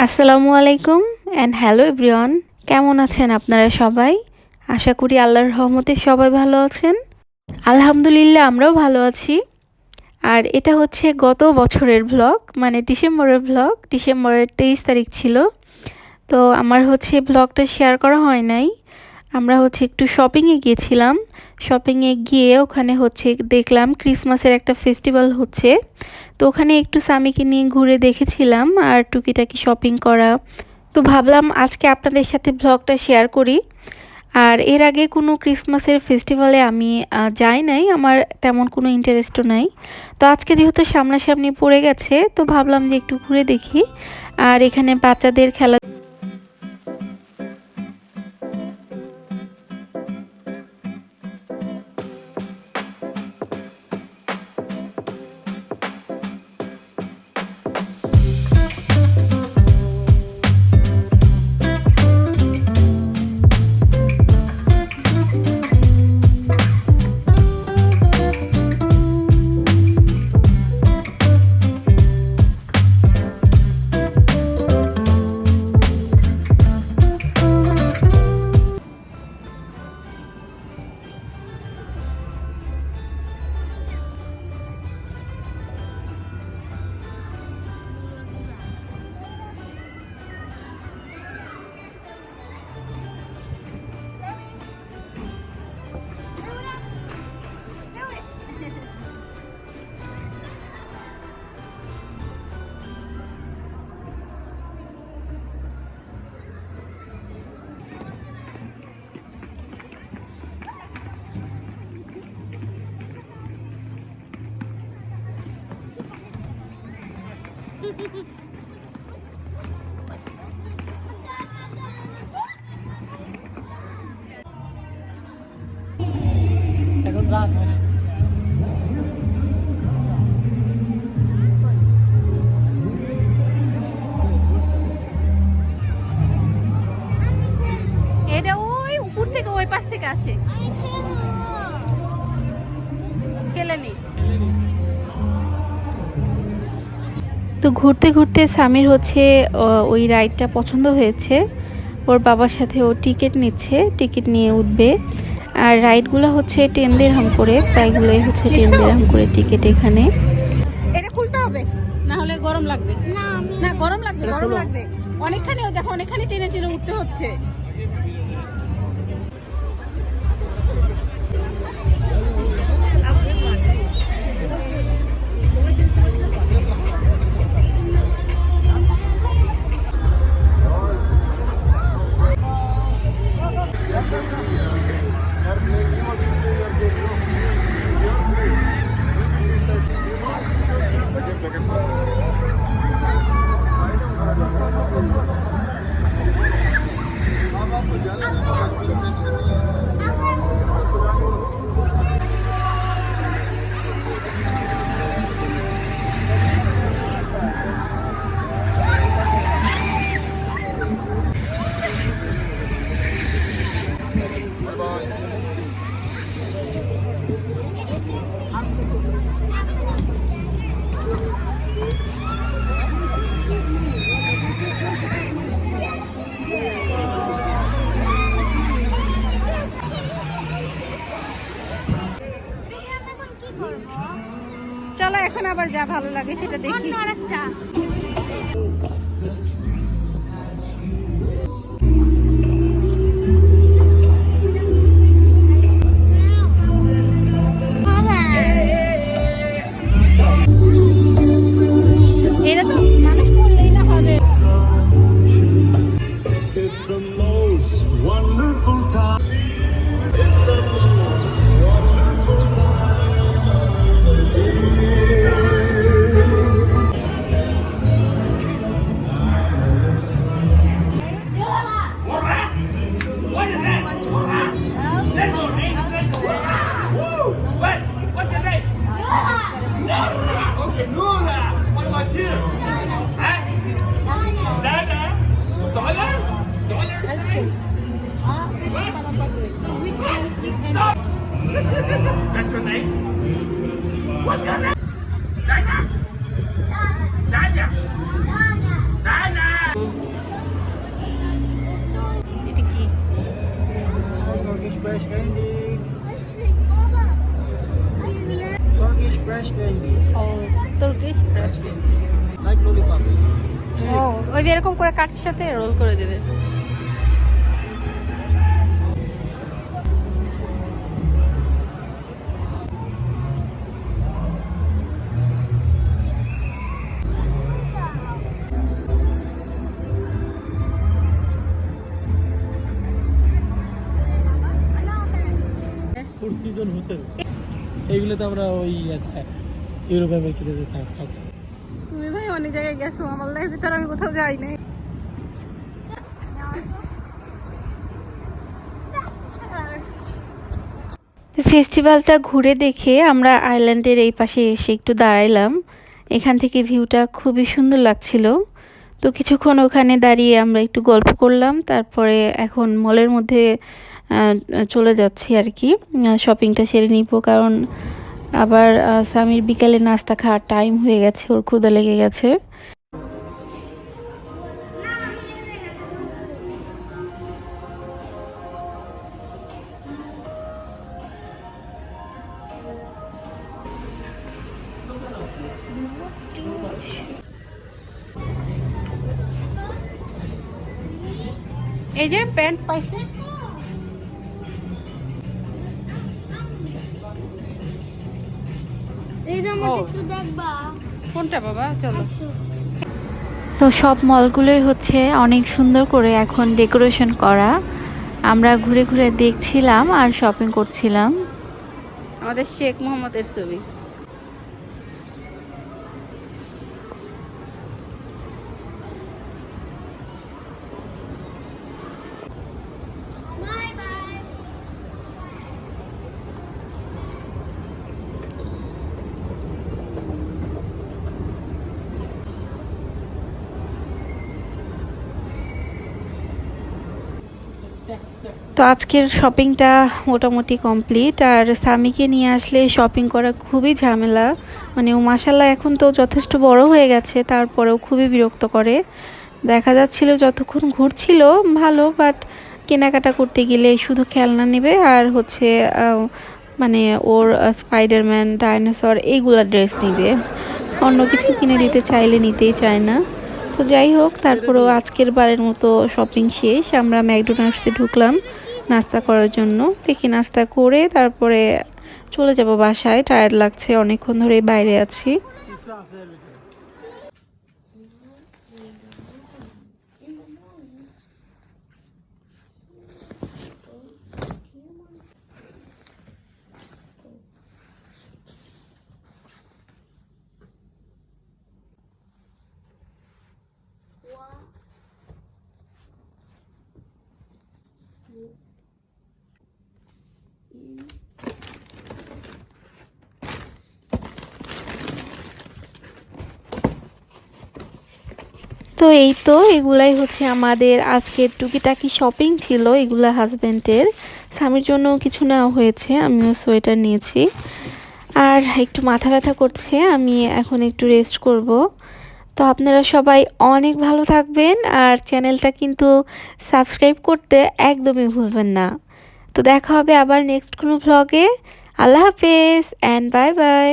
আসসালামু আলাইকুম and hello everyone. কেমন আছেন আপনারা সবাই? আশা করি আল্লাহর রহমতে সবাই ভালো আছেন। আলহামদুলিল্লাহ আমরাও ভালো আছি। আর এটা হচ্ছে গত বছরের ব্লগ, মানে ডিসেম্বরের ব্লগ। ডিসেম্বরের 23 তারিখ ছিল। তো আমার হচ্ছে ব্লগটা শেয়ার করা হয় নাই। আমরা হচ্ছে একটু শপিংয়ে গিয়েছিলাম। শপিংয়ে গিয়ে ওখানে হচ্ছে দেখলাম ক্রিসমাসের একটা ফেস্টিভ্যাল হচ্ছে। তো ওখানে একটু স্বামীকে নিয়ে ঘুরে দেখেছিলাম আর টুকিটাকি শপিং করা। তো ভাবলাম আজকে আপনাদের সাথে ব্লগটা শেয়ার করি। আর এর আগে কোনো ক্রিসমাসের ফেস্টিভ্যালে আমি যাই নাই, আমার তেমন কোনো ইন্টারেস্টও নাই। তো আজকে যেহেতু সামনাসামনি পড়ে গেছে, তো ভাবলাম যে একটু ঘুরে দেখি। আর এখানে বাচ্চাদের খেলা এখন রাত হয় না। এটা ওই উপর থেকে ওই পাশ থেকে আসে। খেলেনি। তো ঘুরতে ঘুরতে সামির হচ্ছে ওই রাইডটা পছন্দ হয়েছে। ওর বাবার সাথে ও টিকিট নিচ্ছে, টিকিট নিয়ে উঠবে। আর রাইডগুলো হচ্ছে 10 দিরহাম করে, প্রায়গুলোই হচ্ছে 10 দিরহাম করে টিকিট এখানে। এটা খুলতে হবে, না হলে গরম লাগবে। না গরম লাগবে, গরম লাগবে অনেকখানি। দেখো অনেকখানি টেনে টেনে উঠতে হচ্ছে। চলো এখন আবার যা ভালো লাগে সেটা দেখি। এটা তো মানুষ করলেই না হবে। It's the most wonderful time. It's the most wonderful time of the year. What is that? Let's go, Nate. Woo! What? What's your name? Nora. Okay, Nora. What about you? Huh? Dada? Dollar? Dollar sign? What? Stop! That's your name? What's your name? Dada? Dada? Dada? fresh candy. Turkish fresh candy. O Turkish প্রেস্টি। Like lollipop. ও ওই যে এরকম করে কাঠের সাথে role করে দেবে। Food season hotel এইগুলোতে আমরা ওই ইউরোপ আমেরিকাতে থাকছি। তুমি ভাই অনেক জায়গায় গেছো, আমার লাইফে তো আমি কোথাও যাই নাই। ফেস্টিভ্যালটা ঘুরে দেখে আমরা আইল্যান্ডের এই পাশে এসে একটু দাঁড়াইলাম। এখান থেকে ভিউটা খুবই সুন্দর লাগছিল। তো কিছুক্ষণ ওখানে দাঁড়িয়ে আমরা একটু গল্প করলাম, তারপরে এখন মলের মধ্যে চলে যাচ্ছি আর কি, শপিংটা সেরে নিব, কারণ আবার সামির বিকালে নাস্তা খাওয়ার টাইম হয়ে গেছে, ওর ক্ষুধা লেগে গেছে। এই যে প্যান্ট পাইছে, কোনটা বাবা? চলো। তো সব মলগুলোই হচ্ছে অনেক সুন্দর করে এখন ডেকোরেশন করা। আমরা ঘুরে ঘুরে দেখছিলাম আর শপিং করছিলাম। আমাদের শেখ মোহাম্মদের ছবি। তো আজকের শপিংটা মোটামুটি কমপ্লিট। আর সামিকে নিয়ে আসলে শপিং করা খুবই ঝামেলা, মানে ও মাশাল্লাহ এখন তো যথেষ্ট বড় হয়ে গেছে, তারপরেও খুবই বিরক্ত করে। দেখা যাচ্ছিল যতক্ষণ ঘুরছিল ভালো, বাট কেনাকাটা করতে গেলে শুধু খেলনা নেবে আর হচ্ছে মানে ওর স্পাইডারম্যান, ডাইনোসর এইগুলা ড্রেস নেবে, অন্য কিছু কিনে দিতে চাইলে নিতেই চায় না। তো যাই হোক, তারপরেও আজকের বারের মতো শপিং শেষ। আমরা ম্যাকডোনাল্ডসে ঢুকলাম নাস্তা করার জন্য। দেখি নাস্তা করে তারপরে চলে যাব বাসায়, টায়ার্ড লাগছে, অনেকক্ষণ ধরে বাইরে আছি। তো এই তো এগুলাই হচ্ছে আমাদের আজকের টুকিটাকি শপিং ছিল। এগুলা হাজব্যান্ডের, স্বামীর জন্য কিছু নেওয়া হয়েছে, আমিও সোয়েটার নিয়েছি। আর একটু মাথা ব্যথা করছে, আমি এখন একটু রেস্ট করব। তো আপনারা সবাই অনেক ভালো থাকবেন, আর চ্যানেলটা কিন্তু সাবস্ক্রাইব করতে একদমই ভুলবেন না। তো দেখা হবে আবার নেক্সট কোনো ভ্লগে। আল্লাহ হাফেজ অ্যান্ড বাই বাই।